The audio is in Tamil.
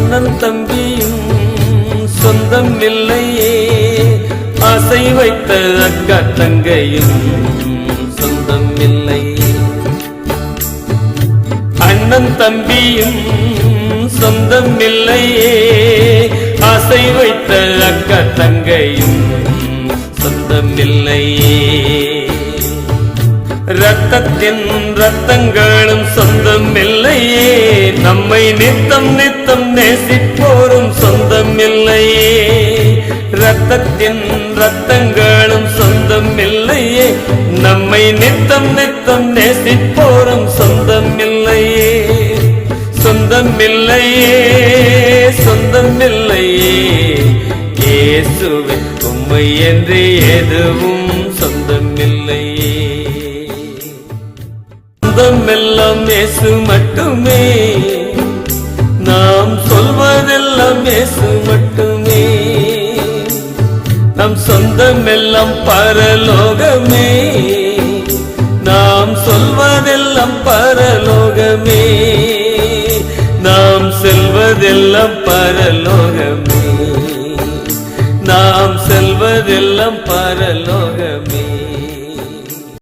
அண்ணன் தம்பியும் சொந்தம் இல்லையே, ஆசை வைத்த அக்கா தங்கையும் சொந்தம் இல்லை. அண்ணன் தம்பியும் சொந்தம் இல்லையே, ஆசை வைத்த அக்கா தங்கையும் சொந்தம் இல்லையே. ரத்தத்தின் ரத்தங்களும் சொந்தம் இல்லையே, நம்மை நித்தம் நித்தம் நேசிப்போரும் சொந்தம் இல்லையே. ரத்தத்தின் ரத்தங்களும் சொந்தம் இல்லையே, நம்மை நித்தம் நித்தம் நேசிப்போரும் சொந்தம் இல்லையே. சொந்தம் இல்லையே, சொந்தம் இல்லையே, இயேசுவே உம்மை என்று எதுவும் சொந்தம் இல்லையே. சொந்தமெல்லாம் இயேசு மட்டுமே, நாம் சொல்வதெல்லாம் இயேசு மட்டுமே. நம் சொந்தமெல்லாம் பரலோகமே, நாம் சொல்வதெல்லாம் பரலோகமே. நாம் செல்வதெல்லாம் பரலோகமே, நாம் செல்வதெல்லாம் பர